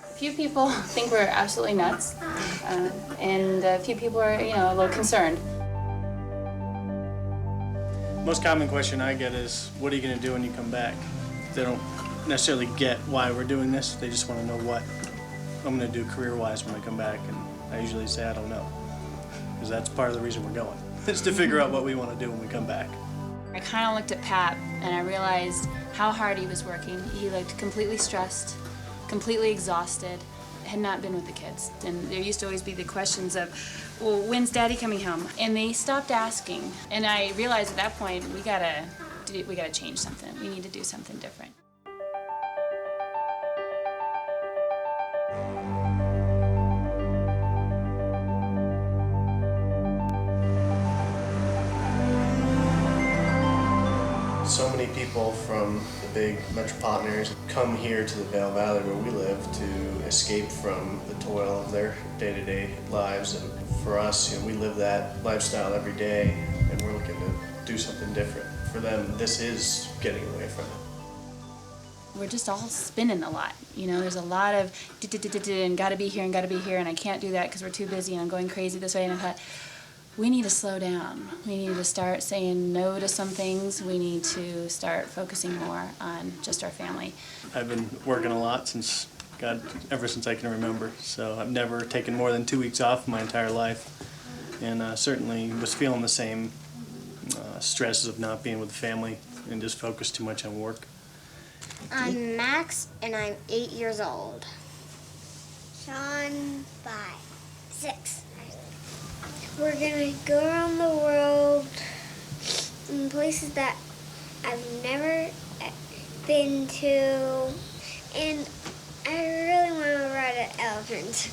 A few people think we're absolutely nuts, and a few people are, a little concerned. Most common question I get is, what are you going to do when you come back? They don't necessarily get why we're doing this. They just want to know what I'm going to do career-wise when I come back, and I usually say I don't know, because that's part of the reason we're going. It's to figure out what we want to do when we come back. I kind of looked at Pat, and I realized how hard he was working. He looked completely stressed, completely exhausted, had not been with the kids. And there used to always be the questions of, well, when's Daddy coming home? And they stopped asking. And I realized at that point, we gotta change something. We need to do something different. So many people from the big metropolitan areas come here to the Vail Valley where we live to escape from the toil of their day-to-day lives. And for us, we live that lifestyle every day, and we're looking to do something different. For them, this is getting away from it. We're just all spinning a lot. There's a lot of and gotta be here and gotta be here, and I can't do that because we're too busy and I'm going crazy this way. And I thought, we need to slow down. We need to start saying no to some things. We need to start focusing more on just our family. I've been working a lot ever since I can remember. So I've never taken more than 2 weeks off my entire life, and certainly was feeling the same stresses of not being with the family and just focused too much on work. I'm Max, and I'm 8 years old. Sean, 5, 6. We're gonna go around the world in places that I've never been to, and I really want to ride an elephant.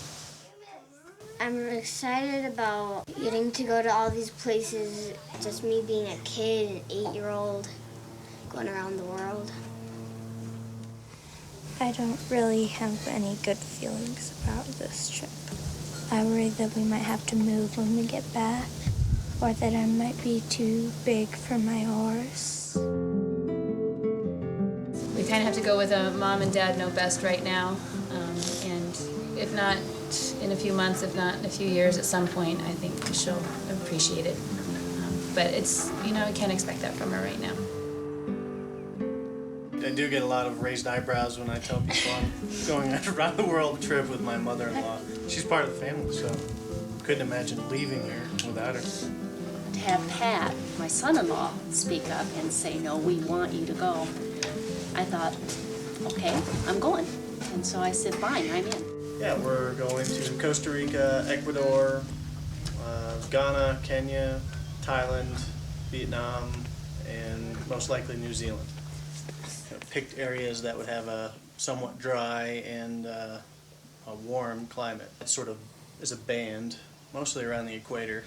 I'm excited about getting to go to all these places, just me being a kid, an 8-year-old, going around the world. I don't really have any good feelings about this trip. I worry that we might have to move when we get back, or that I might be too big for my horse. We kind of have to go with a mom and dad know best right now, and if not in a few months, if not in a few years, at some point, I think she'll appreciate it. But it's, I can't expect that from her right now. I do get a lot of raised eyebrows when I tell people I'm going on a around the world trip with my mother-in-law. She's part of the family, so couldn't imagine leaving her without her. To have Pat, my son-in-law, speak up and say, no, we want you to go, I thought, okay, I'm going. And so I said, fine, I'm in. Yeah, we're going to Costa Rica, Ecuador, Ghana, Kenya, Thailand, Vietnam, and most likely New Zealand. Picked areas that would have a somewhat dry and a warm climate. It sort of is a band, mostly around the equator.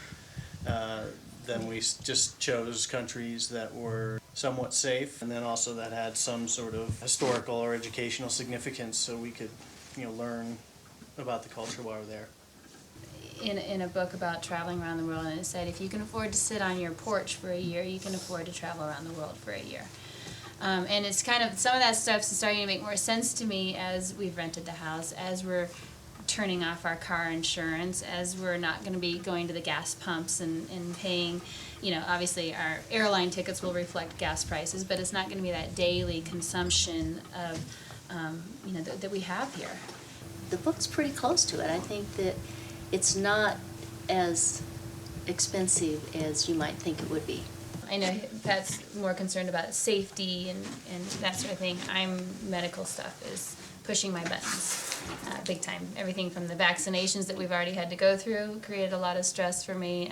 Then we just chose countries that were somewhat safe, and then also that had some sort of historical or educational significance, so we could, learn about the culture while we're there. In a book about traveling around the world, and it said, if you can afford to sit on your porch for a year, you can afford to travel around the world for a year. And it's kind of, some of that stuff's starting to make more sense to me as we've rented the house, as we're turning off our car insurance, as we're not going to be going to the gas pumps and paying, obviously our airline tickets will reflect gas prices, but it's not going to be that daily consumption of, that we have here. The book's pretty close to it. I think that it's not as expensive as you might think it would be. I know Pat's more concerned about safety and that sort of thing. Medical stuff is pushing my buttons big time. Everything from the vaccinations that we've already had to go through created a lot of stress for me,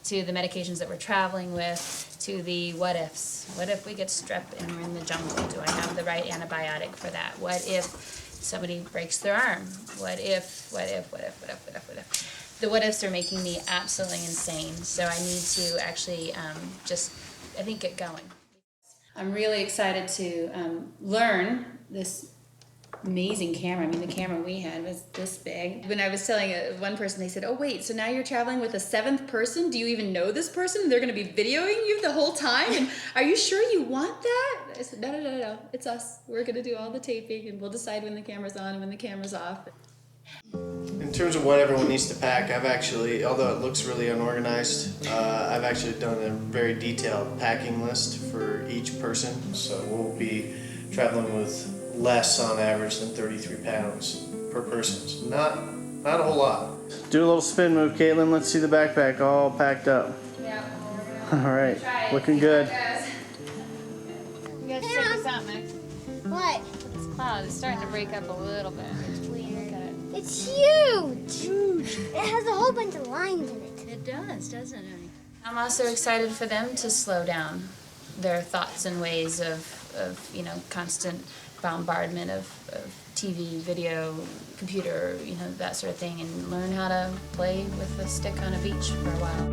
to the medications that we're traveling with, to the what ifs. What if we get strep and we're in the jungle? Do I have the right antibiotic for that? What if somebody breaks their arm? What if? The what ifs are making me absolutely insane, so I need to actually get going. I'm really excited to learn this amazing camera. I mean, the camera we had was this big. When I was telling one person, they said, "Oh wait, so now you're traveling with a seventh person? Do you even know this person? And they're going to be videoing you the whole time? And are you sure you want that?" I said, "No. It's us. We're going to do all the taping, and we'll decide when the camera's on and when the camera's off." In terms of what everyone needs to pack, I've actually, although it looks really unorganized, I've actually done a very detailed packing list for each person. So we'll be traveling with less on average than 33 pounds per person. So not a whole lot. Do a little spin move, Caitlin. Let's see the backpack all packed up. Yeah. All right, looking good. You guys check this out, Max. What? This cloud is starting to break up a little bit. Look at it. It's huge. It has a whole bunch of lines in it. It does, doesn't it? I'm also excited for them to slow down their thoughts and ways of constant bombardment of TV, video, computer, that sort of thing, and learn how to play with a stick on a beach for a while.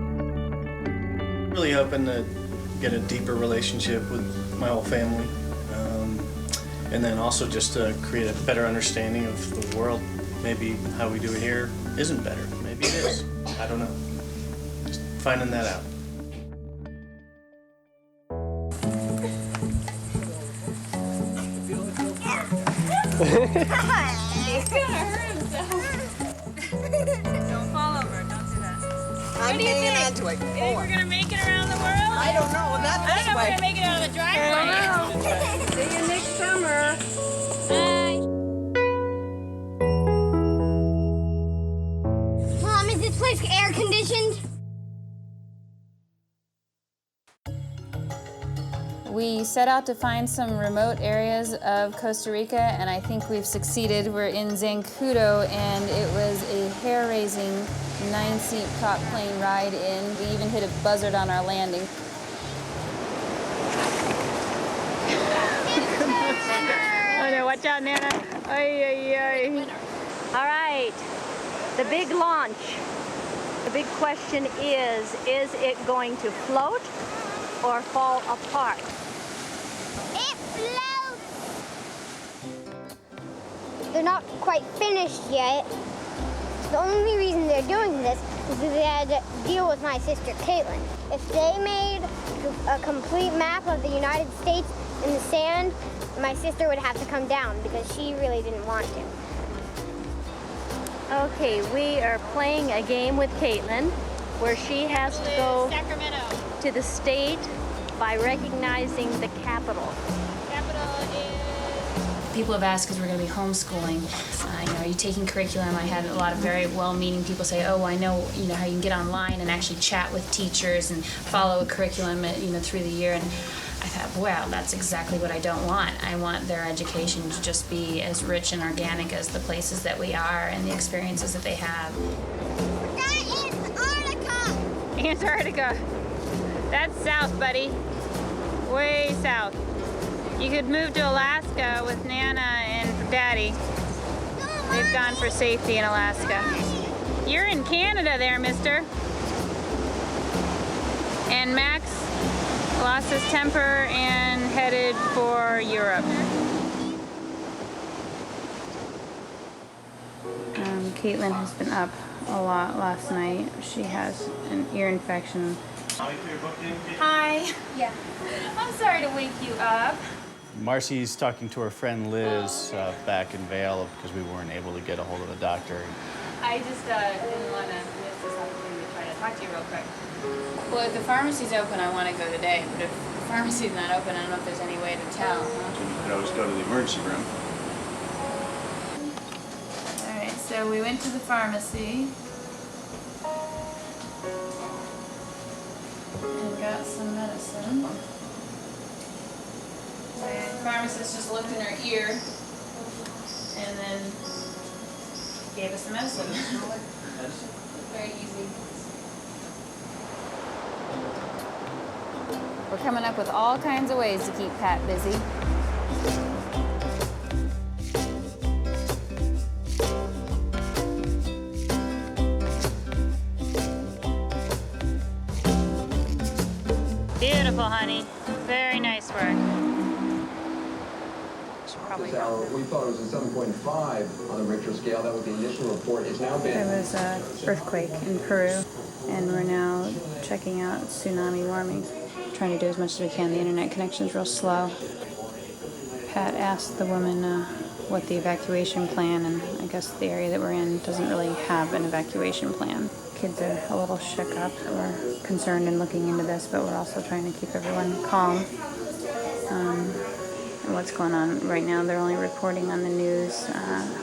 Really hoping to get a deeper relationship with my whole family, and then also just to create a better understanding of the world. Maybe how we do it here isn't better. Maybe it is. I don't know. Just finding that out. He's gonna hurt himself. Don't fall over. Don't do that. I'm hanging on to it. You think we're gonna make it around the world? I don't know, not I this don't know if we're way. gonna make it out of the driveway. See you next summer. Bye. Mom, is this place air conditioned? We set out to find some remote areas of Costa Rica, and I think we've succeeded. We're in Zancudo, and it was a hair-raising 9-seat prop plane ride in. We even hit a buzzard on our landing. Oh no, watch out, Nana. Ay. All right, the big launch. The big question is it going to float or fall apart? It floats. They're not quite finished yet. The only reason they're doing this is because they had to deal with my sister Caitlin. If they made a complete map of the United States in the sand, my sister would have to come down because she really didn't want to. Okay, we are playing a game with Caitlin where she has to go Sacramento. to the state by recognizing the capital. Capital is... People have asked because we're going to be homeschooling. Are you taking curriculum? I had a lot of very well-meaning people say, "Oh, I know, how you can get online and actually chat with teachers and follow a curriculum, through the year." And I thought, wow, that's exactly what I don't want. I want their education to just be as rich and organic as the places that we are and the experiences that they have. That is Antarctica! Antarctica. That's south, buddy. Way south. You could move to Alaska with Nana and Daddy. They've gone for safety in Alaska. You're in Canada there, mister. And Max lost his temper and headed for Europe. Caitlin has been up a lot last night. She has an ear infection. Hi. Yeah. I'm sorry to wake you up. Marcy's talking to her friend Liz back in Vail because we weren't able to get a hold of the doctor. I just didn't want to miss this opportunity to try to talk to you real quick. Well, if the pharmacy's open, I want to go today. But if the pharmacy's not open, I don't know if there's any way to tell. So you could always go to the emergency room. All right, so we went to the pharmacy and got some medicine. The pharmacist just looked in her ear and then gave us the medicine. Very easy. We're coming up with all kinds of ways to keep Pat busy. Beautiful, honey. Very nice work. probably This hour, we thought it was a 7.5 on the Richter scale. That was the initial report. It's now been... There was an earthquake in Peru, and we're now checking out tsunami warnings. Trying to do as much as we can. The internet connection's real slow. Pat asked the woman what the evacuation plan, and I guess the area that we're in doesn't really have an evacuation plan. Kids are a little shook up. We're concerned and looking into this, but we're also trying to keep everyone calm. And what's going on right now, they're only reporting on the news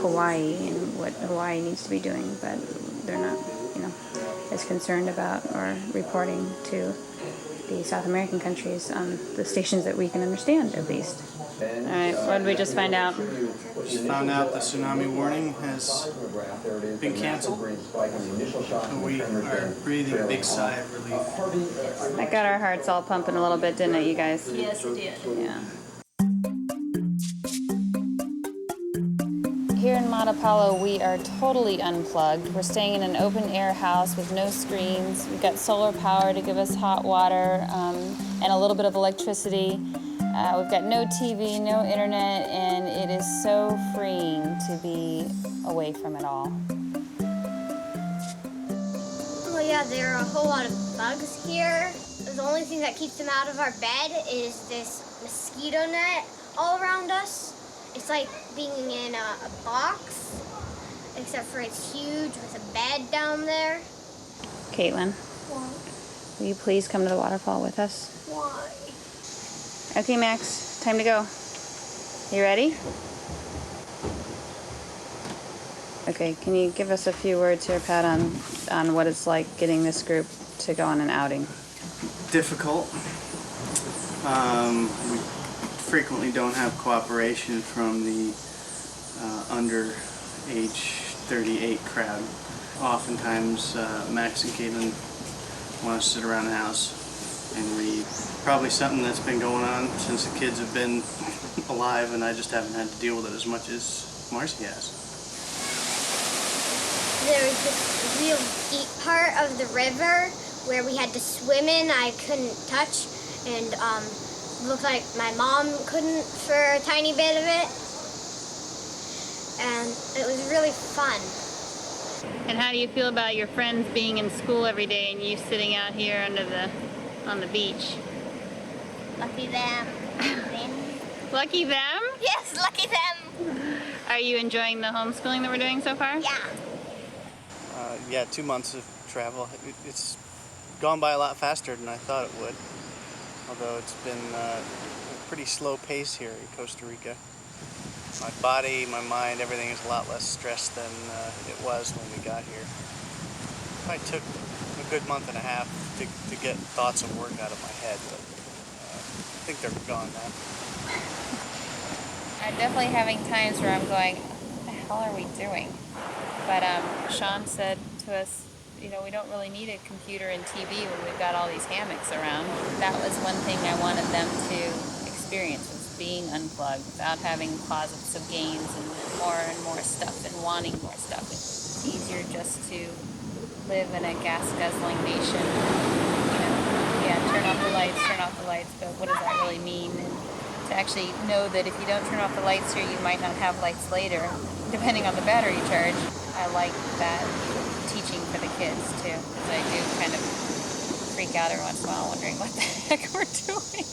Hawaii and what Hawaii needs to be doing, but they're not, as concerned about or reporting to the South American countries on the stations that we can understand, at least. All right, what did we just find out? Just found out the tsunami warning has been canceled. We are breathing a big sigh of relief. That got our hearts all pumping a little bit, didn't it, you guys? Yes, it did. Yeah. Here in Matapalo, we are totally unplugged. We're staying in an open-air house with no screens. We've got solar power to give us hot water and a little bit of electricity. We've got no TV, no internet, and it is so freeing to be away from it all. Oh yeah, there are a whole lot of bugs here. The only thing that keeps them out of our bed is this mosquito net all around us. It's like being in a box, except for it's huge with a bed down there. Caitlin, Why? will you please come to the waterfall with us? Why? Okay, Max, time to go. You ready? Okay, can you give us a few words here, Pat, on what it's like getting this group to go on an outing? Difficult. We frequently don't have cooperation from the under age 38 crowd. Oftentimes, Max and Caitlin want to sit around the house and read. Probably something that's been going on since the kids have been alive, and I just haven't had to deal with it as much as Marcy has. There was this real deep part of the river where we had to swim in. I couldn't touch, and looked like my mom couldn't for a tiny bit of it. And it was really fun. And how do you feel about your friends being in school every day and you sitting out here on the beach? Lucky them. Lucky them? Yes, lucky them. Are you enjoying the homeschooling that we're doing so far? Yeah. Yeah, 2 months of travel. It's gone by a lot faster than I thought it would. Although it's been a pretty slow pace here in Costa Rica. My body, my mind, everything is a lot less stressed than it was when we got here. Probably took a good month and a half to get thoughts and work out of my head, but I think they're gone now. I'm definitely having times where I'm going, what the hell are we doing? But Sean said to us, we don't really need a computer and TV when we've got all these hammocks around. That was one thing I wanted them to experience, was being unplugged without having closets of games and more stuff and wanting more stuff. It's easier just to live in a gas-guzzling nation. Turn off the lights, but what does that really mean? And to actually know that if you don't turn off the lights here, you might not have lights later, depending on the battery charge. I like that teaching for the kids too, because I do kind of freak out every once in a while wondering what the heck we're doing.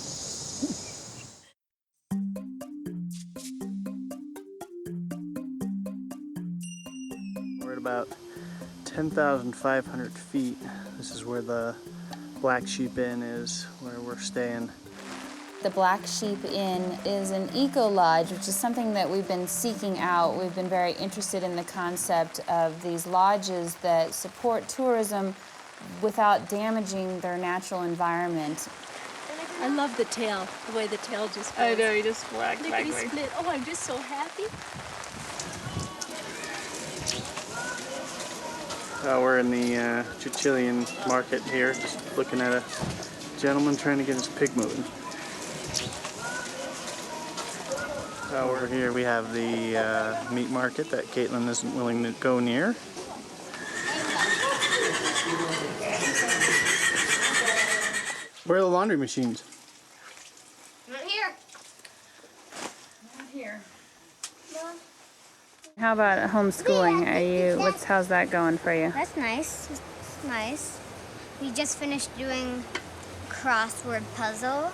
We're at about 10,500 feet. This is where the Black Sheep Inn is, where we're staying. The Black Sheep Inn is an eco-lodge, which is something that we've been seeking out. We've been very interested in the concept of these lodges that support tourism without damaging their natural environment. I love the tail, the way the tail just goes. I know, you just whack Look at me split. Oh, I'm just so happy. We're in the Chichilian market here, just looking at a gentleman trying to get his pig moving. Over here we have the meat market that Caitlin isn't willing to go near. Where are the laundry machines? Not here. Here. How about homeschooling? How's that going for you? That's nice. It's nice. We just finished doing crossword puzzle,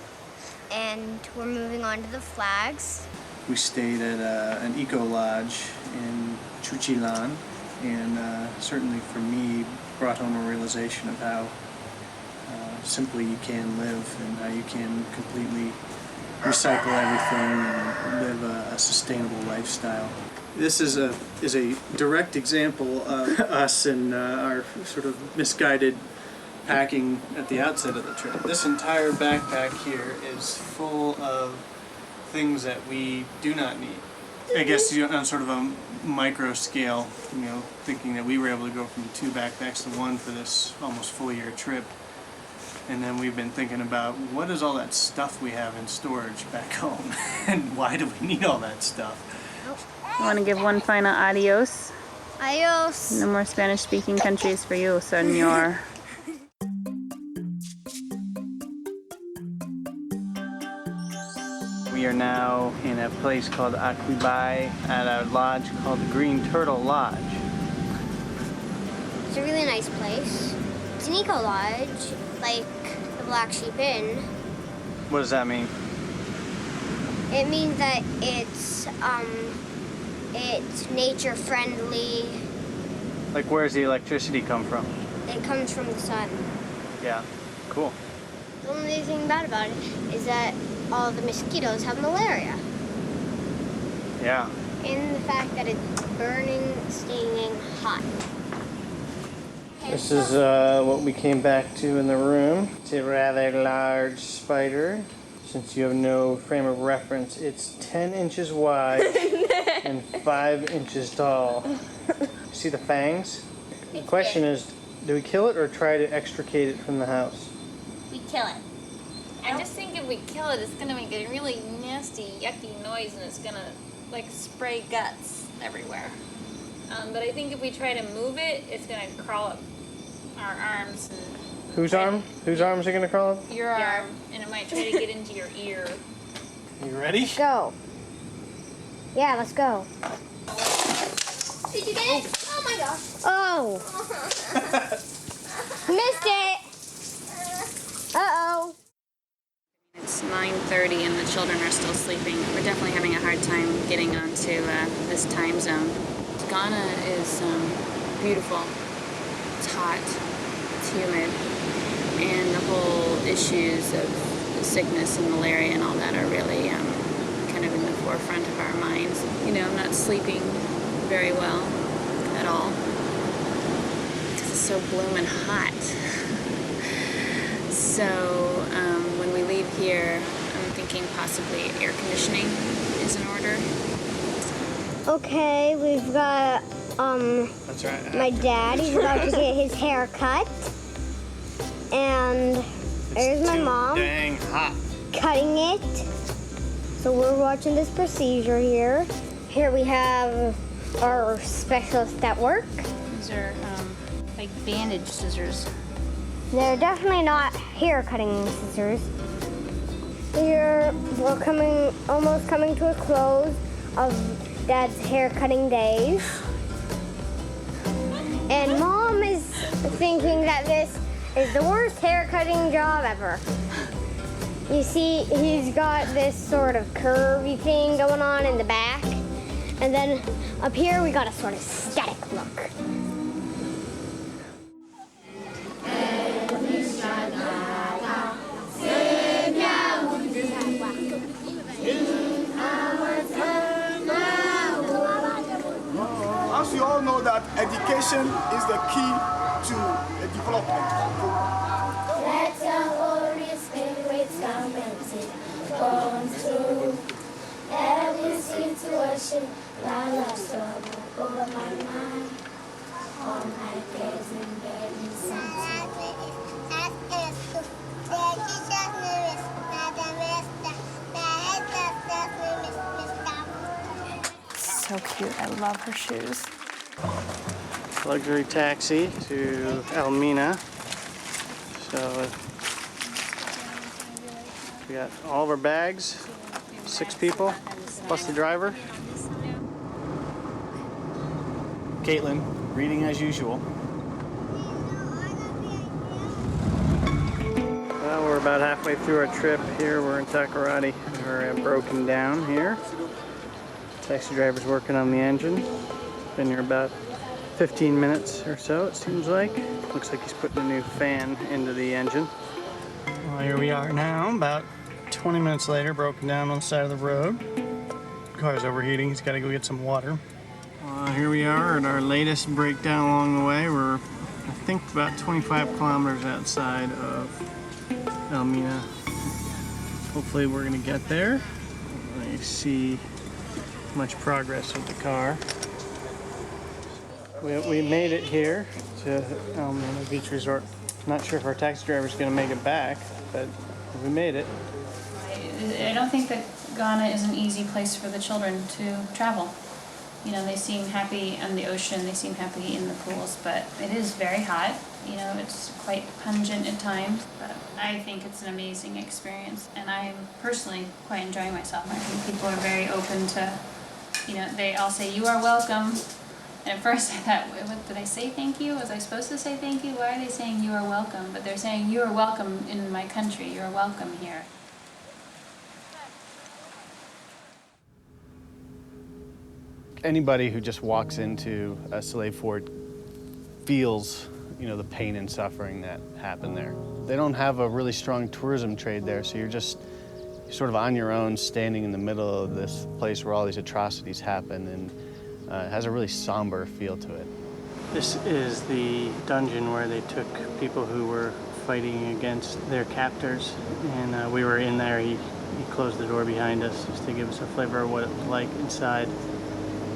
and we're moving on to the flags. We stayed at an eco lodge in Chuchilan, and certainly for me brought home a realization of how simply you can live and how you can completely recycle everything and live a sustainable lifestyle. This is a direct example of us and our sort of misguided packing at the outset of the trip. This entire backpack here is full of things that we do not need. I guess on sort of a micro scale, thinking that we were able to go from 2 backpacks to 1 for this almost full-year trip. And then we've been thinking about what is all that stuff we have in storage back home and why do we need all that stuff? You want to give one final adios? Adios. No more Spanish-speaking countries for you, senor. We are now in a place called Aquibai at a lodge called the Green Turtle Lodge. It's a really nice place. It's an eco lodge, like the Black Sheep Inn. What does that mean? It means that it's nature friendly. Like, where's the electricity come from? It comes from the sun. Yeah, cool. The only thing bad about it is that all the mosquitoes have malaria. Yeah. And the fact that it's burning, stinging hot. This is what we came back to in the room. It's a rather large spider. Since you have no frame of reference, it's 10 inches wide and 5 inches tall. See the fangs? The question is, do we kill it or try to extricate it from the house? We kill it. I just think if we kill it, it's gonna make a really nasty, yucky noise, and it's gonna like spray guts everywhere. But I think if we try to move it, it's gonna crawl up our arms. And Whose arm? Whose arms are gonna crawl up? your arm, and it might try to get into your ear. You ready? Go. Yeah, let's go. Did you get it? Oh my gosh. Oh. Missed it. Uh-oh. It's 9:30 and the children are still sleeping. We're definitely having a hard time getting onto this time zone. Ghana is beautiful. It's hot. It's humid. And the whole issues of sickness and malaria and all that are really kind of in the forefront of our minds. I'm not sleeping very well at all because it's so bloomin' hot. So when we leave here, I'm thinking possibly air conditioning is in order. Okay, we've got That's right. my dad. He's about to get his hair cut. And there's my mom Dang hot. cutting it. So we're watching this procedure here. Here we have our specialist at work. These are like bandage scissors. They're definitely not hair cutting scissors. Here we're almost coming to a close of Dad's hair cutting days. And Mom is thinking that this is the worst hair cutting job ever. You see, he's got this sort of curvy thing going on in the back. And then up here we got a sort of static look. As you all know that education is the key to the development. Let the Holy Spirit come and take on through every situation while I struggle over my mind. All my days and getting something. So cute. I love her shoes. Luxury taxi to Elmina. So we got all of our bags, 6 people. Plus the driver. Caitlin, reading as usual. Well, we're about halfway through our trip here. We're in Takoradi. We're broken down here. Taxi driver's working on the engine. Been here about 15 minutes or so, it seems like. Looks like he's putting a new fan into the engine. Well, here we are now, about 20 minutes later, broken down on the side of the road. Car's overheating, he's got to go get some water. Here we are at our latest breakdown along the way. We're, I think, about 25 kilometers outside of Elmina. Hopefully we're going to get there. I see much progress with the car. We made it here to Elmina Beach Resort. Not sure if our taxi driver's going to make it back, but we made it. I don't think that Ghana is an easy place for the children to travel. You know, they seem happy on the ocean, they seem happy in the pools, but it is very hot. You know, it's quite pungent at times, but I think it's an amazing experience, and I'm personally quite enjoying myself. I think people are very open to, you know, they all say, "You are welcome." And at first I thought, what, did I say thank you? Was I supposed to say thank you? Why are they saying "you are welcome"? But they're saying, "You are welcome in my country, you are welcome here." Anybody who just walks into a slave fort feels, you know, the pain and suffering that happened there. They don't have a really strong tourism trade there, so you're sort of on your own, standing in the middle of this place where all these atrocities happen, and it has a really somber feel to it. This is the dungeon where they took people who were fighting against their captors, and we were in there. He closed the door behind us just to give us a flavor of what it was like inside.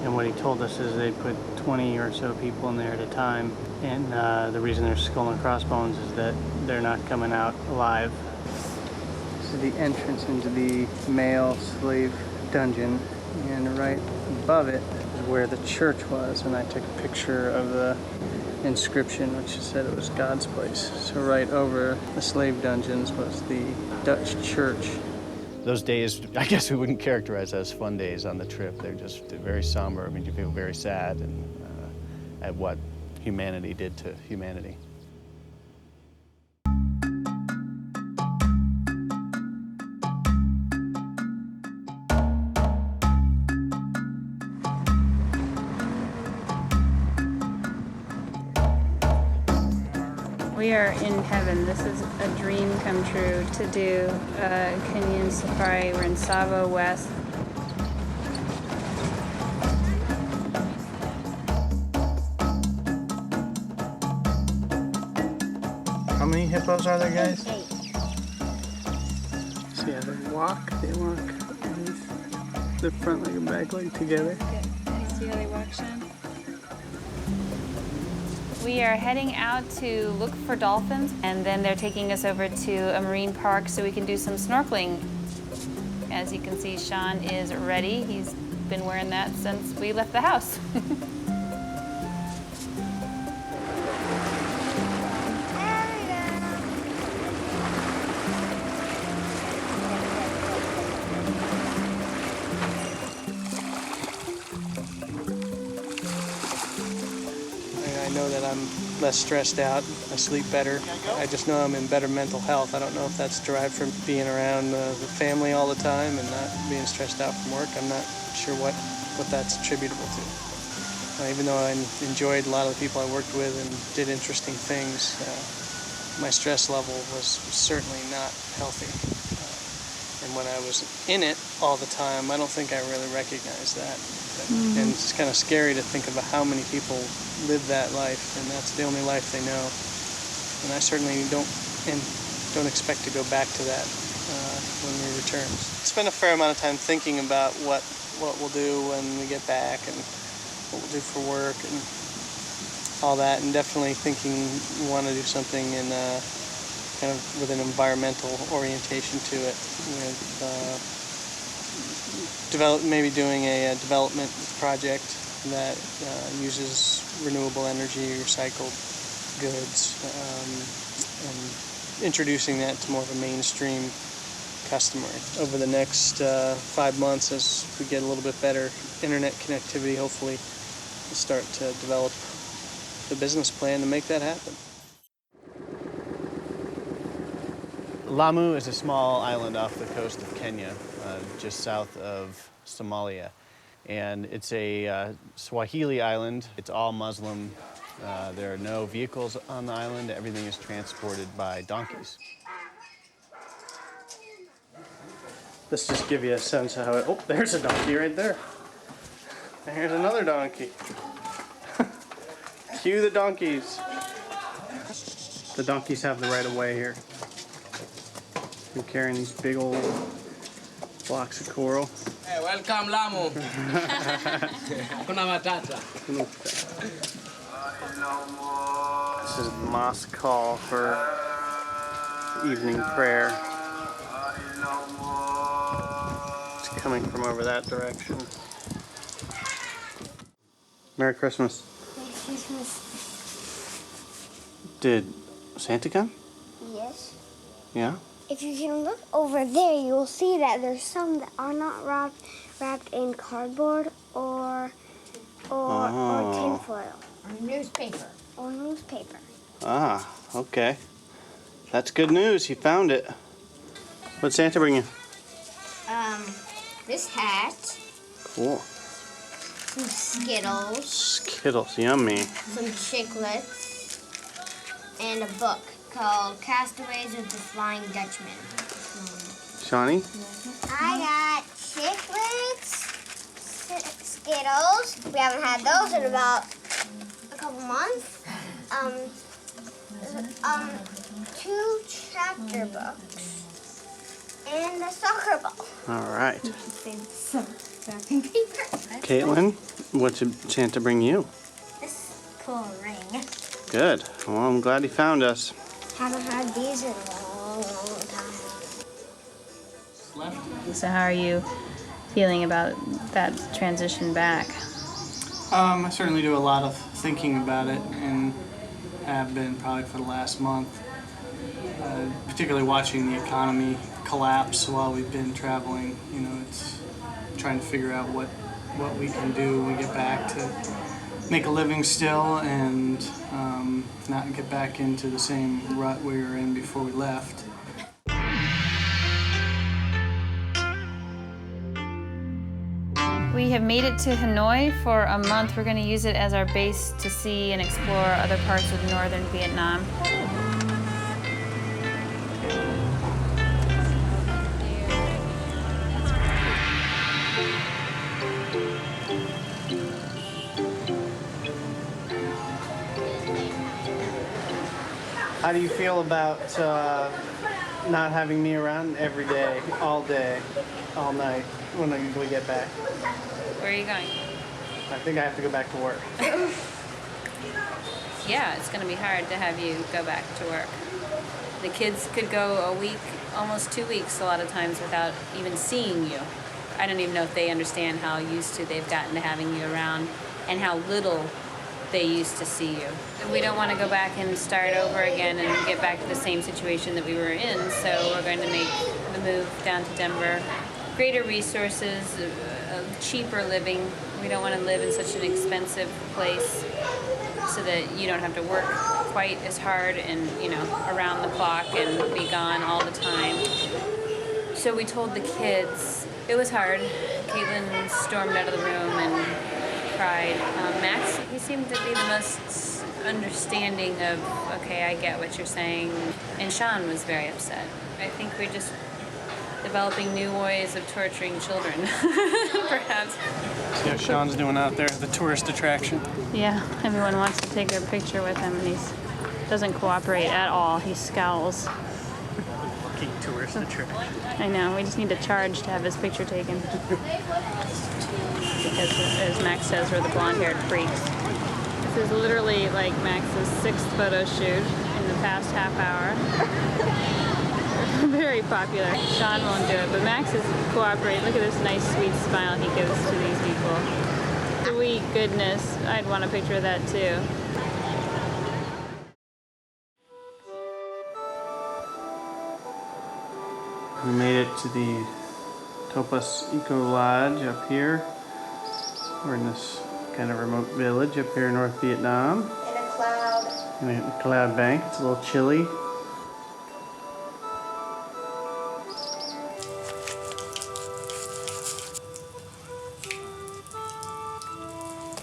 And what he told us is they put 20 or so people in there at a time, and the reason there's skull and crossbones is that they're not coming out alive. This is the entrance into the male slave dungeon, and right above it is where the church was, and I took a picture of the inscription which said it was God's place. So right over the slave dungeons was the Dutch church. Those days, I guess we wouldn't characterize as fun days on the trip. They're just very somber. I mean, you feel very sad at what humanity did to humanity. We are in heaven. This is a dream come true to do a Kenyan safari. We're in Tsavo West. How many hippos are there, guys? 8. So yeah, they walk the front leg and back leg together. See how they walk, Sean? We are heading out to look for dolphins, and then they're taking us over to a marine park so we can do some snorkeling. As you can see, Sean is ready. He's been wearing that since we left the house. I know that I'm less stressed out, I sleep better. I just know I'm in better mental health. I don't know if that's derived from being around the family all the time and not being stressed out from work. I'm not sure what that's attributable to. Even though I enjoyed a lot of the people I worked with and did interesting things, my stress level was certainly not healthy. And when I was in it all the time, I don't think I really recognized that. And it's kind of scary to think about how many people live that life, and that's the only life they know. And I certainly don't expect to go back to that when we return. Spend a fair amount of time thinking about what we'll do when we get back and what we'll do for work and all that, and definitely thinking we want to do something in kind of with an environmental orientation to it. Maybe doing a development project that uses renewable energy, recycled goods, and introducing that to more of a mainstream customary. Over the next 5 months, as we get a little bit better internet connectivity, hopefully we'll start to develop the business plan to make that happen. Lamu is a small island off the coast of Kenya, just south of Somalia. And it's a Swahili island. It's all Muslim. There are no vehicles on the island. Everything is transported by donkeys. Let's just give you a sense of how it... Oh, there's a donkey right there. And here's another donkey. Cue the donkeys. The donkeys have the right of way here. They're carrying these big old blocks of coral. Hey, welcome, Lamu. Kuna matata. This is mosque call for evening prayer. It's coming from over that direction. Merry Christmas. Merry Christmas. Did Santa come? Yes. Yeah? If you can look over there, you'll see that there's some that are not wrapped in cardboard or tinfoil. Or newspaper. Or newspaper. Ah, okay. That's good news. He found it. What'd Santa bring you? This hat, Cool. some Skittles, Skittles, yummy. some chiclets, and a book called Castaways of the Flying Dutchman. Shawnee? I got chiclets, Skittles. We haven't had those in about a couple months. 2 chapter books and a soccer ball. All right. Some wrapping paper. Caitlin, what did Santa bring you? This cool ring. Good. Well, I'm glad he found us. Haven't had these in a long, long time. So how are you feeling about that transition back? I certainly do a lot of thinking about it and have been probably for the last month. Particularly watching the economy collapse while we've been traveling. You know, it's trying to figure out what we can do when we get back to make a living still and not get back into the same rut we were in before we left. We have made it to Hanoi for a month. We're going to use it as our base to see and explore other parts of northern Vietnam. How do you feel about not having me around every day, all night when we get back? Where are you going? I think I have to go back to work. Yeah, it's going to be hard to have you go back to work. The kids could go a week, almost 2 weeks a lot of times without even seeing you. I don't even know if they understand how used to they've gotten to having you around and how little they used to see you. We don't want to go back and start over again and get back to the same situation that we were in, so we're going to make the move down to Denver. Greater resources, cheaper living. We don't want to live in such an expensive place so that you don't have to work quite as hard and, you know, around the clock and be gone all the time. So we told the kids, it was hard. Caitlin stormed out of the room and cried. Max, he seemed to be the most understanding of, okay, I get what you're saying. And Sean was very upset. I think we're just developing new ways of torturing children, perhaps. See how Sean's doing out there, the tourist attraction. Yeah, everyone wants to take their picture with him, and he doesn't cooperate at all. He scowls. Lucky tourist attraction. I know, we just need to charge to have his picture taken. Because, as Max says, we're the blonde-haired freaks. This is literally like Max's 6th photo shoot in the past half hour. Very popular. Sean won't do it, but Max is cooperating. Look at this nice, sweet smile he gives to these people. Sweet goodness. I'd want a picture of that, too. We made it to the Topas Eco Lodge up here. We're in this kind of remote village up here in North Vietnam. In a cloud. In a cloud bank. It's a little chilly.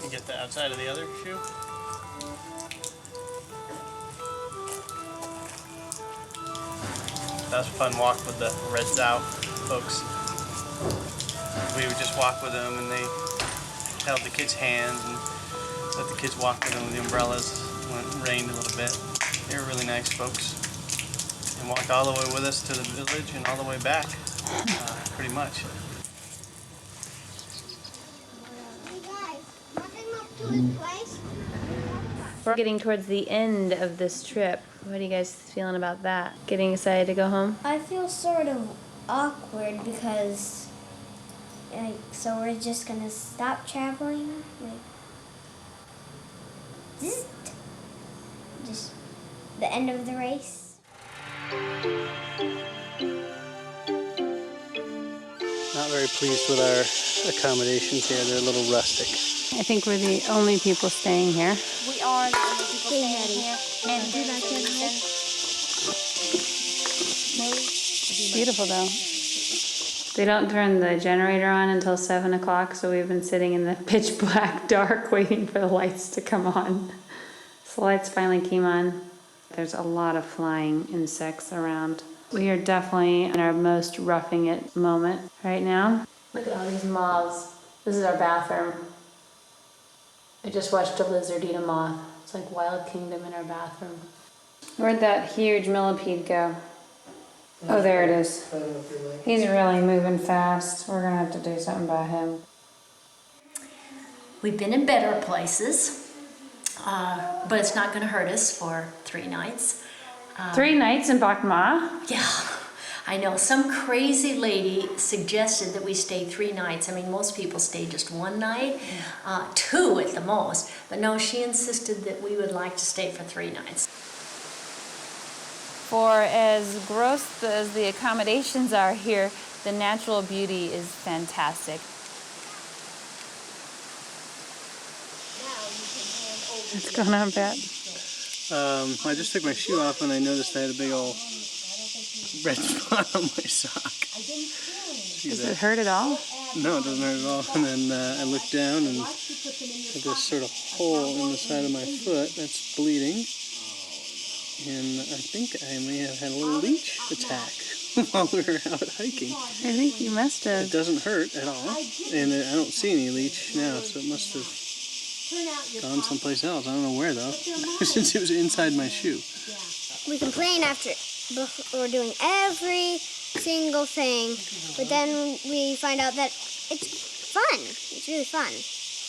You get the outside of the other shoe? That was a fun walk with the Reds Out folks. We would just walk with them and they held the kids' hands and let the kids walk with them with the umbrellas when it rained a little bit. They were really nice folks. And walked all the way with us to the village and all the way back, pretty much. Hey guys, want to come up to his place? We're getting towards the end of this trip. What are you guys feeling about that? Getting excited to go home? I feel sort of awkward because, so we're just gonna stop traveling, just the end of the race. Not very pleased with our accommodations here. They're a little rustic. I think we're the only people staying here. We are the only people staying here. And Do you like that house? Beautiful though. They don't turn the generator on until 7 o'clock, so we've been sitting in the pitch black dark waiting for the lights to come on. So the lights finally came on. There's a lot of flying insects around. We are definitely in our most roughing it moment right now. Look at all these moths. This is our bathroom. I just watched a lizard eat a moth. It's like Wild Kingdom in our bathroom. Where'd that huge millipede go? Oh, there it is. He's really moving fast. We're gonna have to do something about him. we've been in better places, but it's not gonna hurt us for 3 nights. 3 nights in Bac Ma? Yeah. I know, some crazy lady suggested that we stay 3 nights. I mean, most people stay just 1 night, 2 at the most. But no, she insisted that we would like to stay for 3 nights. For as gross as the accommodations are here, the natural beauty is fantastic. What's going on, Pat? I just took my shoe off and I noticed I had a big old red spot on my sock. Does it hurt at all? No, it doesn't hurt at all. And then I looked down and had this sort of hole in the side of my foot that's bleeding. And I think I may have had a little leech attack while we were out hiking. I think you must have. It doesn't hurt at all. And I don't see any leech now, so it must have gone someplace else. I don't know where though, since it was inside my shoe. We complain after we're doing every single thing, but then we find out that it's fun. It's really fun.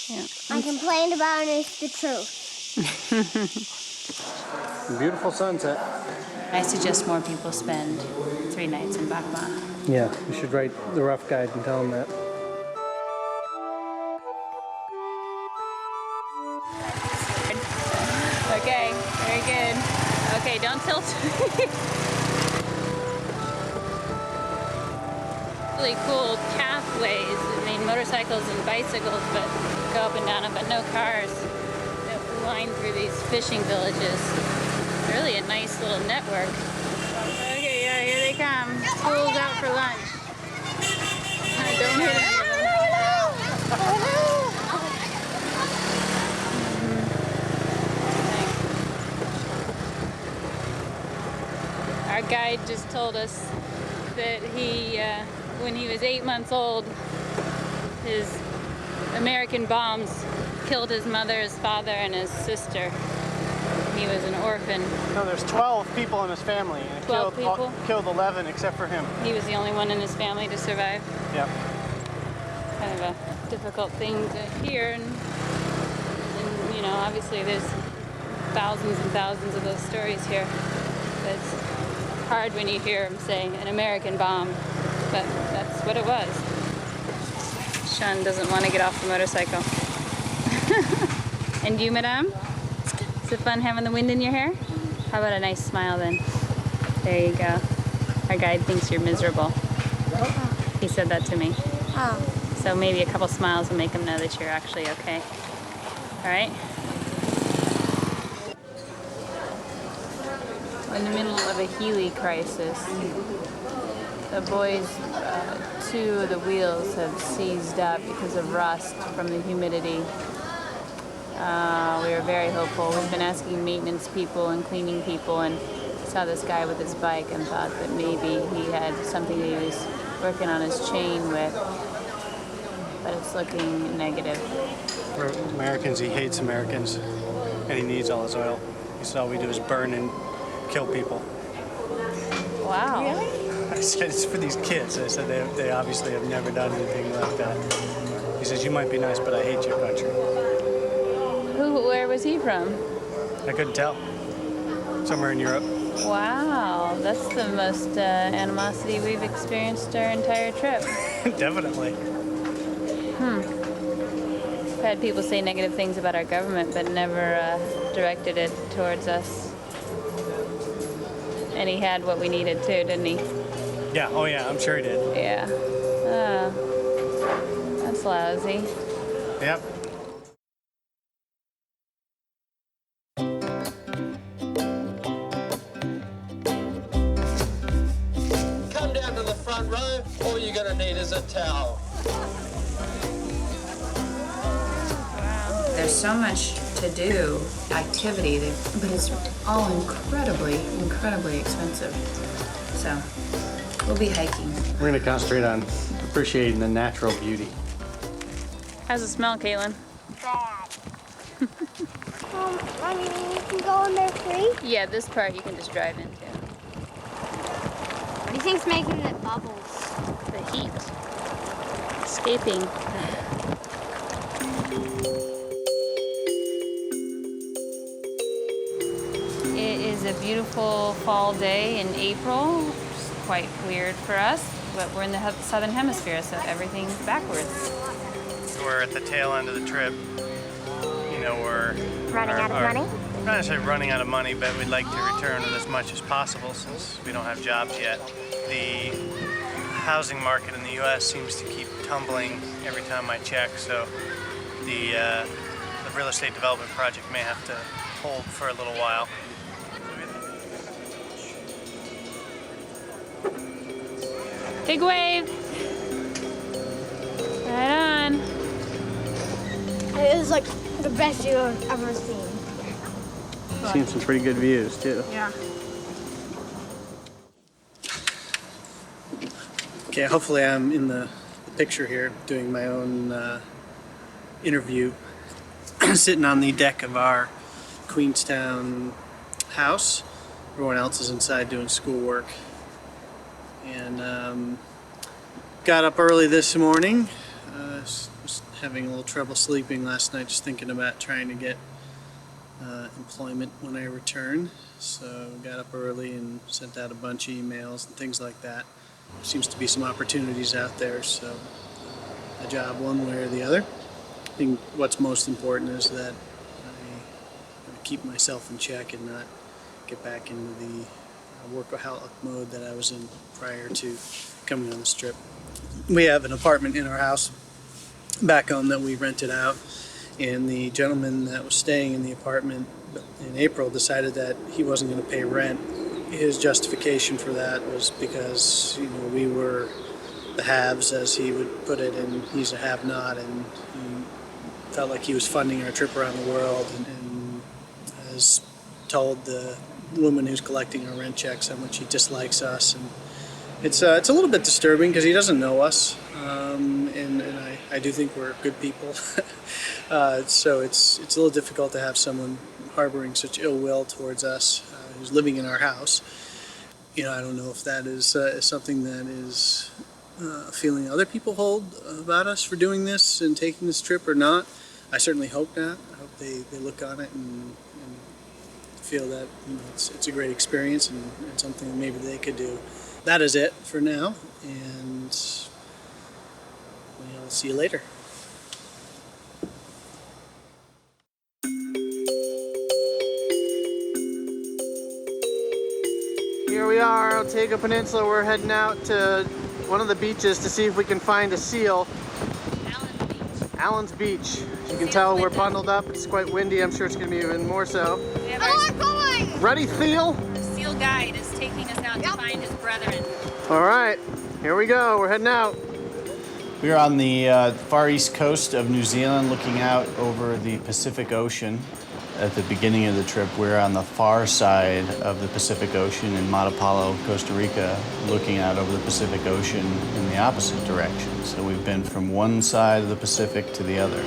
Yeah. I complained about it, it's the truth. Beautiful sunset. I suggest more people spend 3 nights in Bac Ma. Yeah, we should write the rough guide and tell them that. Okay, very good. Okay, don't tilt. Really cool pathways. I mean, motorcycles and bicycles, but go up and down them, but no cars that line through these fishing villages. Really a nice little network. Okay, yeah, here they come. School's out for lunch. Don't hit it. Our guide just told us that he, when he was 8 months old, his American bombs killed his mother, his father, and his sister. He was an orphan. No, there's 12 people in his family. And 12 people? Killed 11 except for him. He was the only one in his family to survive. Yep. Kind of a difficult thing to hear, and you know, obviously there's thousands and thousands of those stories here. But it's hard when you hear him saying an American bomb, but that's what it was. Sean doesn't want to get off the motorcycle. And you, madame? Is it fun having the wind in your hair? How about a nice smile then? There you go. Our guide thinks you're miserable. He said that to me. Oh. So maybe a couple smiles will make him know that you're actually okay. All right? We're in the middle of a Healy crisis. The boys, 2 of the wheels have seized up because of rust from the humidity. We were very hopeful. We've been asking maintenance people and cleaning people, and saw this guy with his bike and thought that maybe he had something he was working on his chain with, but it's looking negative. For Americans, he hates Americans, and he needs all his oil. He said all we do is burn and kill people. Wow. I said, it's for these kids. I said, they obviously have never done anything like that. He says, you might be nice, but I hate your country. Where was he from? I couldn't tell. Somewhere in Europe. Wow, that's the most animosity we've experienced our entire trip. Definitely. I've had people say negative things about our government, but never directed it towards us. And he had what we needed too, didn't he? Yeah, oh yeah, I'm sure he did. Yeah. Oh, that's lousy. Yep. Come down to the front row. All you're going to need is a towel. There's so much to do, activity, but it's all incredibly, incredibly expensive. So we'll be hiking. We're going to concentrate on appreciating the natural beauty. How's it smell, Caitlin? Bad. I mean, you can go in there free? Yeah, this part you can just drive into. What do you think's making the bubbles? The heat. Escaping. It is a beautiful fall day in April. It's quite weird for us, but we're in the southern hemisphere, so everything's backwards. We're at the tail end of the trip. You know, we're Running out of money? Not necessarily running out of money, but we'd like to return with as much as possible since we don't have jobs yet. The housing market in the U.S. seems to keep tumbling every time I check, so the real estate development project may have to hold for a little while. Big wave. Right on. It was like the best view I've ever seen. Seen some pretty good views too. Yeah. Okay, hopefully I'm in the picture here doing my own interview sitting on the deck of our Queenstown house. Everyone else is inside doing schoolwork. And got up early this morning. Was having a little trouble sleeping last night, just thinking about trying to get employment when I return. So got up early and sent out a bunch of emails and things like that. There seems to be some opportunities out there, so a job one way or the other. I think what's most important is that I keep myself in check and not get back into the workaholic mode that I was in prior to coming on this trip. We have an apartment in our house back home that we rented out, and the gentleman that was staying in the apartment in April decided that he wasn't going to pay rent. His justification for that was because, you know, we were the haves, as he would put it, and he's a have-not, and he felt like he was funding our trip around the world, and has told the woman who's collecting our rent checks how much he dislikes us. And it's a little bit disturbing because he doesn't know us, and I do think we're good people. So it's a little difficult to have someone harboring such ill will towards us who's living in our house. You know, I don't know if that is something that is a feeling other people hold about us for doing this and taking this trip or not. I certainly hope not. I hope they look on it and feel that, you know, it's a great experience and something maybe they could do. That is it for now, and we'll see you later. Here we we are, Otago Peninsula. We're heading out to one of the beaches to see if we can find a seal. Allen's Beach. As you can tell, we're bundled up. It's quite windy. I'm sure it's going to be even more so. Ready, Theo? The seal guide is taking us out to find his brethren. All right, here we go. We're heading out. We're on the far east coast of New Zealand, looking out over the Pacific Ocean. At the beginning of the trip, we're on the far side of the Pacific Ocean in Matapalo, Costa Rica, looking out over the Pacific Ocean in the opposite direction. So we've been from one side of the Pacific to the other.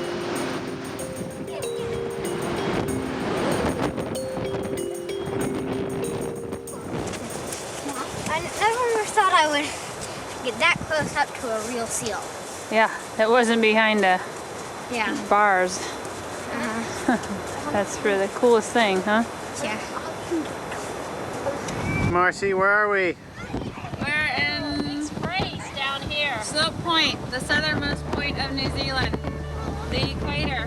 I never thought I would get that close up to a real seal. Yeah, it wasn't behind bars. That's really the coolest thing, huh? Yeah. Marcy, where are we? We're in Sprays down here. Slope Point, the southernmost point of New Zealand. The equator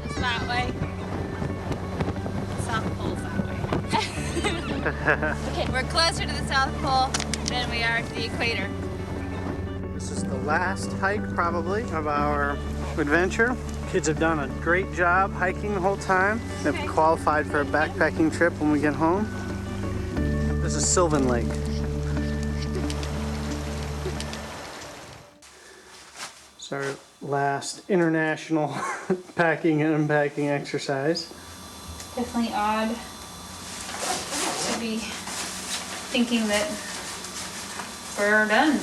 is that way. South Pole's that way. Okay, we're closer to the South Pole than we are to the equator. This is the last hike, probably, of our adventure. Kids have done a great job hiking the whole time. They've qualified for a backpacking trip when we get home. This is Sylvan Lake. It's our last international packing and unpacking exercise. Definitely odd to be thinking that we're done.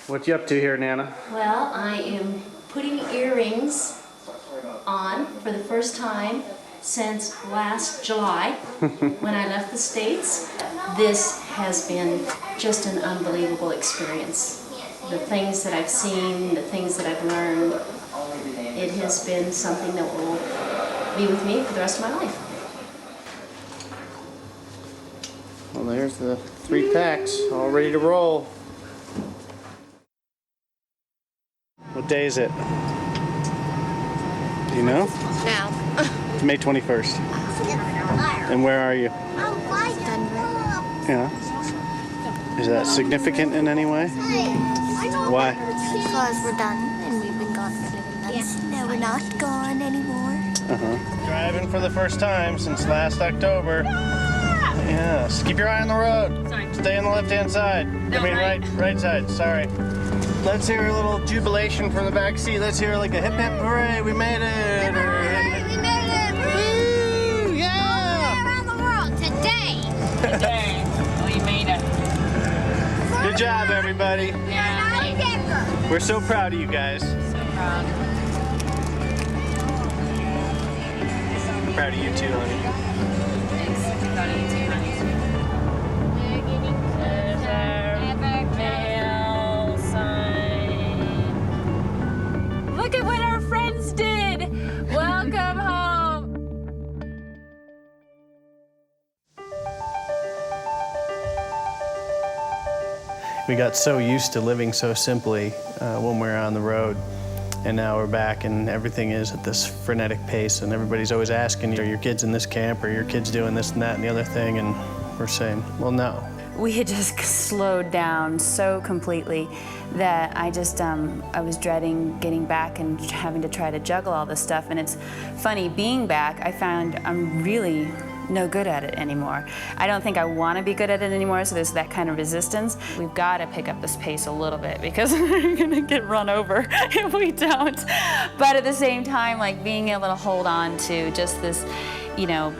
What you up to here, Nana? Well, I am putting earrings on for the first time since last July when I left the States. This has been just an unbelievable experience. The things that I've seen, the things that I've learned, it has been something that will be with me for the rest of my life. Well, there's the 3 packs, all ready to roll. What day is it? Do you know? No. It's May 21st. And where are you? Yeah. Is that significant in any way? Why? Because we're done and we've been gone for 7 months. No, we're not gone anymore. Driving for the first time since last October. Yes. Keep your eye on the road. Sorry. Stay on the left-hand side. Right side. Sorry. Let's hear a little jubilation from the back seat. Let's hear like a hip hip hooray, we made it. Hooray, we made it. Woo, yeah. Around the world today. Today, we made it. Good job, everybody. Yeah, We're so proud of you guys. so proud. I'm proud of you too, honey. Thanks. Proud of you too, honey. We're getting closer. Mail sign. Look at what our friends did. Welcome home. We got so used to living so simply when we were on the road, and now we're back and everything is at this frenetic pace, and everybody's always asking, are your kids in this camp, or your kids doing this and that and the other thing, and we're saying, well, no. We had just slowed down so completely that I was dreading getting back and having to try to juggle all this stuff. And it's funny, being back, I found I'm really no good at it anymore. I don't think I want to be good at it anymore, so there's that kind of resistance. We've got to pick up this pace a little bit because we're going to get run over if we don't. But at the same time, like being able to hold on to just this, you know,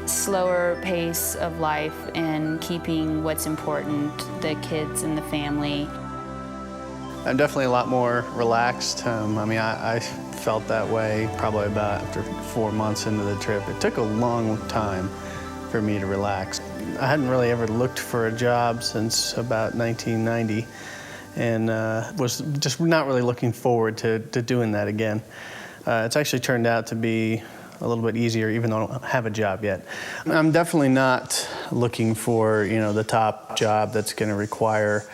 slower pace of life and keeping what's important, the kids and the family. I'm definitely a lot more relaxed. I felt that way probably about after 4 months into the trip. It took a long time for me to relax. I hadn't really ever looked for a job since about 1990 and was just not really looking forward to doing that again. It's actually turned out to be a little bit easier, even though I don't have a job yet. I'm definitely not looking for, you know, the top job that's going to require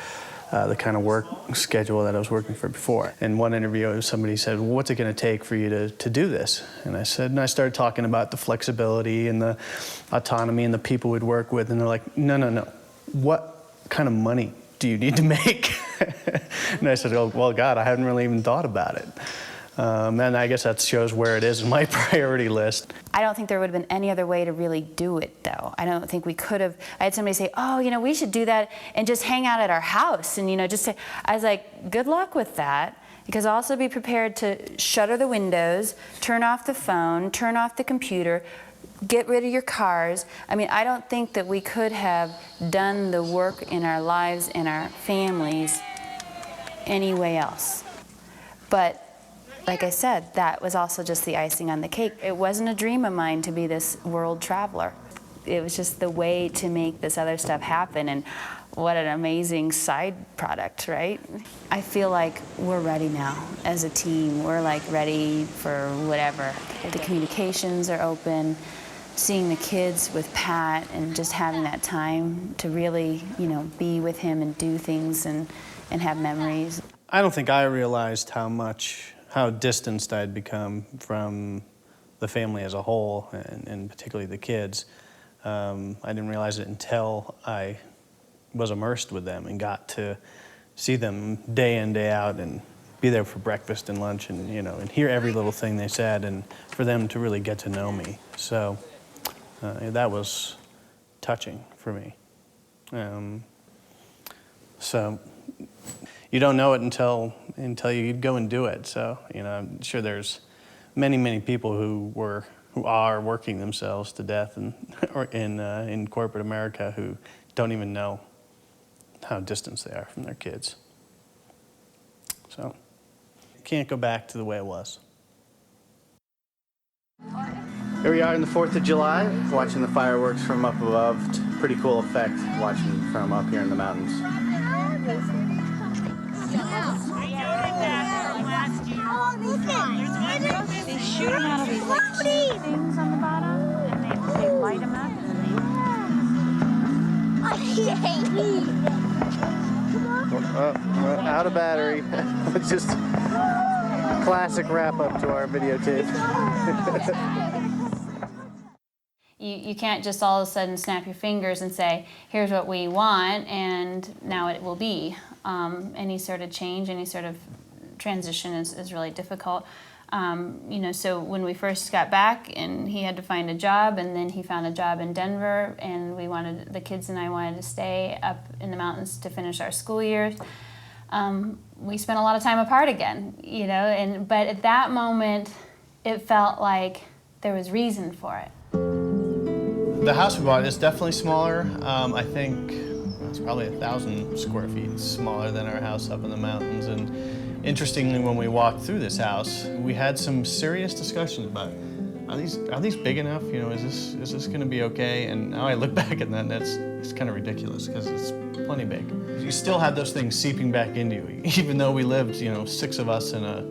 the kind of work schedule that I was working for before. In one interview, somebody said, well, what's it going to take for you to do this? And I said, and I started talking about the flexibility and the autonomy and the people we'd work with, and they're like, no. What kind of money do you need to make? And I said, oh, well, God, I haven't really even thought about it. And I guess that shows where it is in my priority list. I don't think there would have been any other way to really do it, though. I don't think we could have. I had somebody say, oh, we should do that and just hang out at our house. And, just say, I was like, good luck with that. Because also be prepared to shutter the windows, turn off the phone, turn off the computer, get rid of your cars. I mean, I don't think that we could have done the work in our lives and our families any way else. But like I said, that was also just the icing on the cake. It wasn't a dream of mine to be this world traveler. It was just the way to make this other stuff happen, and what an amazing side product, right? I feel like we're ready now as a team. We're like ready for whatever. The communications are open, seeing the kids with Pat and just having that time to really, be with him and do things and have memories. I don't think I realized how distanced I'd become from the family as a whole, and particularly the kids. I didn't realize it until I was immersed with them and got to see them day in, day out, and be there for breakfast and lunch, and and hear every little thing they said, and for them to really get to know me. So that was touching for me. So you don't know it until you go and do it. So I'm sure there's many people who are working themselves to death in corporate America who don't even know how distant they are from their kids. So you can't go back to the way it was. Here we are on the 4th of July, watching the fireworks from up above. It's a pretty cool effect watching from up here in the mountains. They shoot them out of these things on the bottom, and they light them up, and We're out of battery. It's just a classic wrap-up to our videotape. You can't just all of a sudden snap your fingers and say, here's what we want, and now it will be. Any sort of change, any sort of transition is really difficult. So when we first got back, and he had to find a job, and then he found a job in Denver, and the kids and I wanted to stay up in the mountains to finish our school years. We spent a lot of time apart again, but at that moment, it felt like there was reason for it. The house we bought is definitely smaller. I think it's probably 1,000 square feet smaller than our house up in the mountains. And interestingly, when we walked through this house, we had some serious discussions about, are these big enough? Is this going to be okay? And now I look back at that, and it's kind of ridiculous because it's plenty big. You still have those things seeping back into you, even though we lived, 6 of us in a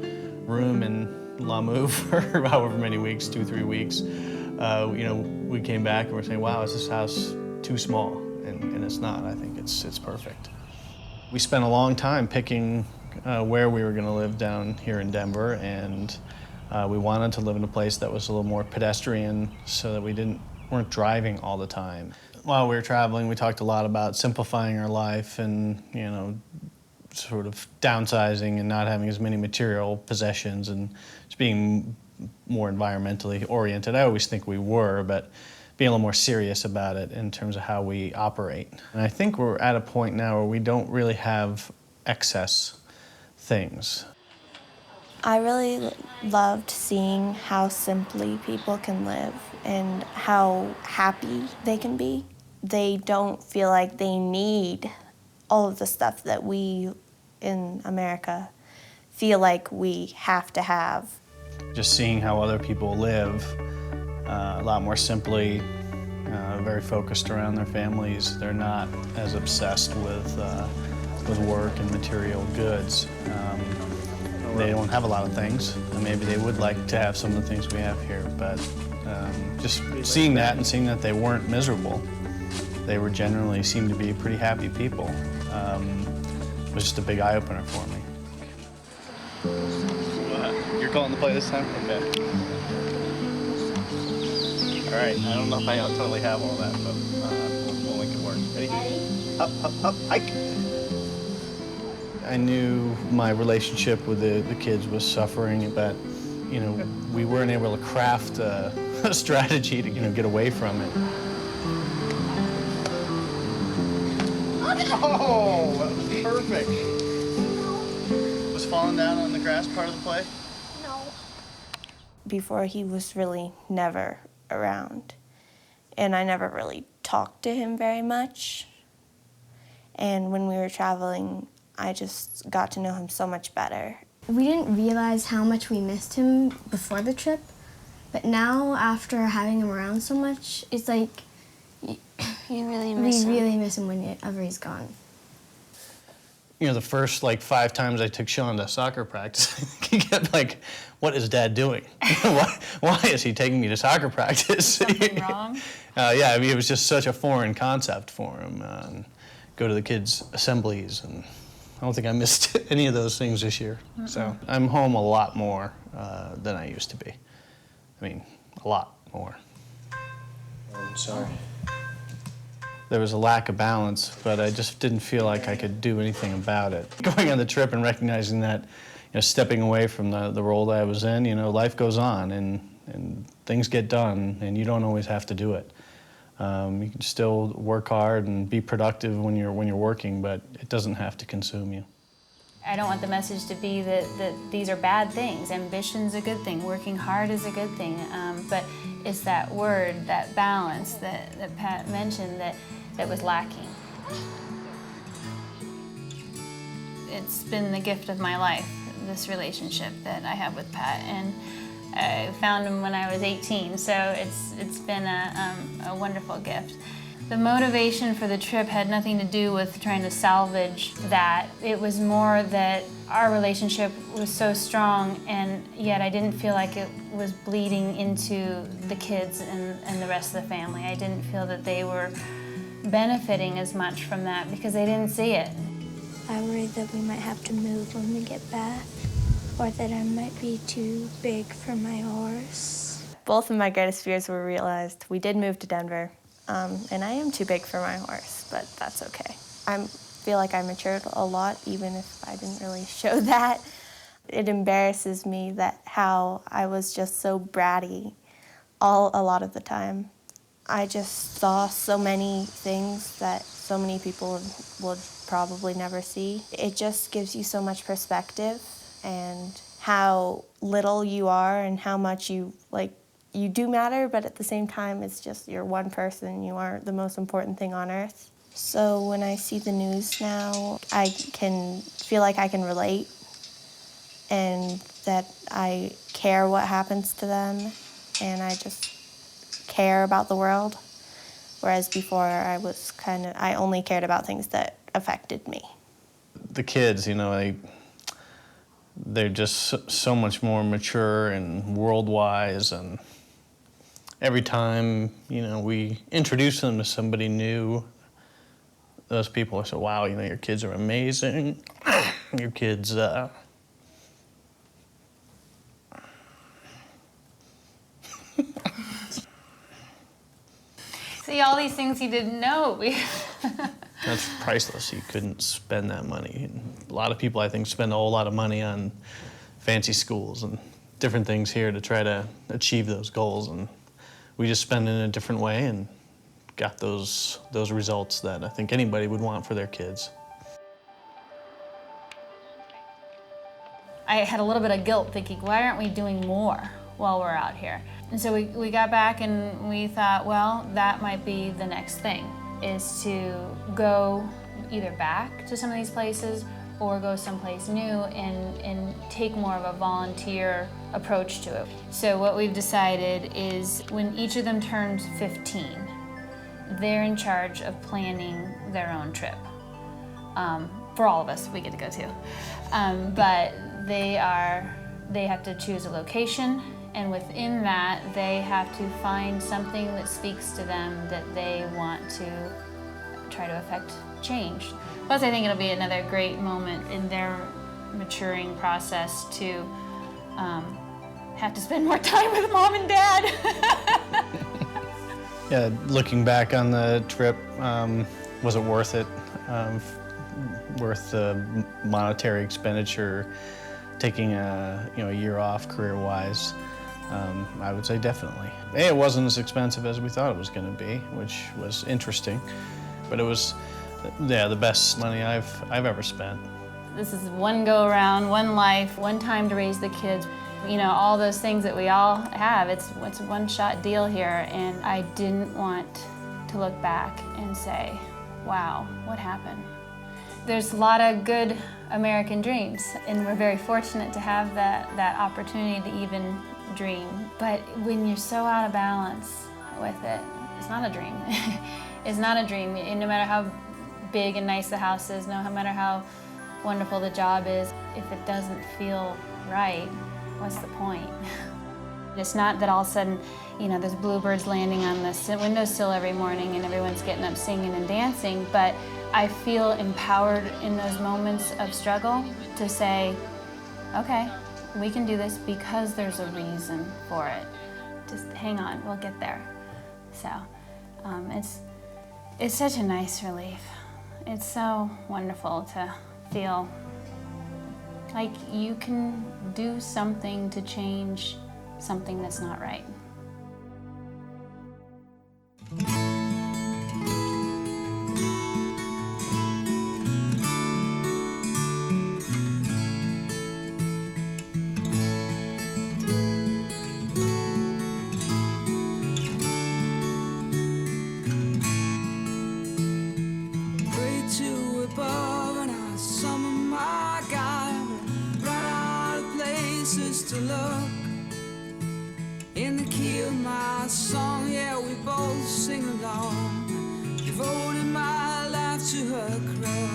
room in Lamu for however many weeks, 2-3 weeks. We came back and we're saying, wow, is this house too small? And it's not. I think it's perfect. We spent a long time picking where we were going to live down here in Denver, and we wanted to live in a place that was a little more pedestrian so that we weren't driving all the time. While we were traveling, we talked a lot about simplifying our life and, sort of downsizing and not having as many material possessions and just being more environmentally oriented. I always think we were, but being a little more serious about it in terms of how we operate. And I think we're at a point now where we don't really have excess things. I really loved seeing how simply people can live and how happy they can be. They don't feel like they need all of the stuff that we in America feel like we have to have. Just seeing how other people live a lot more simply, very focused around their families. They're not as obsessed with work and material goods. They don't have a lot of things, and maybe they would like to have some of the things we have here, but just seeing that and seeing that they weren't miserable. They were generally seemed to be pretty happy people. was just a big eye-opener for me. You're calling the play this time? Okay. All right, I don't know if I totally have all that, but we'll make it work. Ready? Up, up, up, hike. I knew my relationship with the kids was suffering, but, you know, we weren't able to craft a strategy to, you know, get away from it. Oh, that was perfect. Was falling down on the grass part of the play? No. Before, he was really never around, and I never really talked to him very much. And when we were traveling, I just got to know him so much better. We didn't realize how much we missed him before the trip, but now, after having him around so much, it's like You really miss him. we really miss him whenever he's gone. You know, the first, like, 5 times I took Sean to soccer practice, he kept like, what is Dad doing? Why is he taking me to soccer practice? Something wrong? Yeah, I mean, it was just such a foreign concept for him. Go to the kids' assemblies, and I don't think I missed any of those things this year. So I'm home a lot more than I used to be. I mean, a lot more. I'm sorry. There was a lack of balance, but I just didn't feel like I could do anything about it. Going on the trip and recognizing that, you know, stepping away from the role that I was in, you know, life goes on and things get done, and you don't always have to do it. You can still work hard and be productive when you're working, but it doesn't have to consume you. I don't want the message to be that these are bad things. Ambition's a good thing, working hard is a good thing, but it's that word, that balance that Pat mentioned that was lacking. It's been the gift of my life, this relationship that I have with Pat, and I found him when I was 18, so it's been a wonderful gift. The motivation for the trip had nothing to do with trying to salvage that. It was more that our relationship was so strong, and yet I didn't feel like it was bleeding into the kids and the rest of the family. I didn't feel that they were benefiting as much from that because they didn't see it. I worry that we might have to move when we get back, or that I might be too big for my horse. Both of my greatest fears were realized. We did move to Denver, and I am too big for my horse, but that's okay. I feel like I matured a lot, even if I didn't really show that. It embarrasses me that how I was just so bratty a lot of the time. I just saw so many things that so many people would probably never see. It just gives you so much perspective and how little you are and how much you do matter, but at the same time, it's just you're one person. You aren't the most important thing on earth. So when I see the news now, I can feel like I can relate and that I care what happens to them, and I just care about the world. Whereas before, I only cared about things that affected me. The kids, you know, they're just so much more mature and world-wise, and every time, you know, we introduce them to somebody new, those people are so, wow, you know, your kids are amazing. Your kids, See, all these things you didn't know. That's priceless. You couldn't spend that money. And a lot of people, I think, spend a whole lot of money on fancy schools and different things here to try to achieve those goals. And we just spend it in a different way and got those results that I think anybody would want for their kids. I had a little bit of guilt thinking, why aren't we doing more while we're out here? And so we got back and we thought, well, that might be the next thing, is to go either back to some of these places or go someplace new and take more of a volunteer approach to it. So what we've decided is when each of them turns 15, they're in charge of planning their own trip. For all of us, we get to go too. But they have to choose a location, and within that, they have to find something that speaks to them that they want to try to affect changed. Plus, I think it'll be another great moment in their maturing process to have to spend more time with mom and dad. Yeah, looking back on the trip, was it worth it? Worth the monetary expenditure, taking a year off career-wise? I would say definitely. It wasn't as expensive as we thought it was going to be, which was interesting, but it was, the best money I've ever spent. This is one go-around, one life, one time to raise the kids. All those things that we all have. It's a one-shot deal here, and I didn't want to look back and say, wow, what happened? There's a lot of good American dreams, and we're very fortunate to have that opportunity to even dream. But when you're so out of balance with it, it's not a dream. It's not a dream. And no matter how big and nice the house is, no matter how wonderful the job is, if it doesn't feel right, what's the point? It's not that all of a sudden, there's bluebirds landing on the windowsill every morning and everyone's getting up singing and dancing, but I feel empowered in those moments of struggle to say, okay, we can do this because there's a reason for it. Just hang on, we'll get there. So it's such a nice relief. It's so wonderful to feel like you can do something to change something that's not right. To look in the key of my song, yeah, we both sing along, devoting my life to her cry.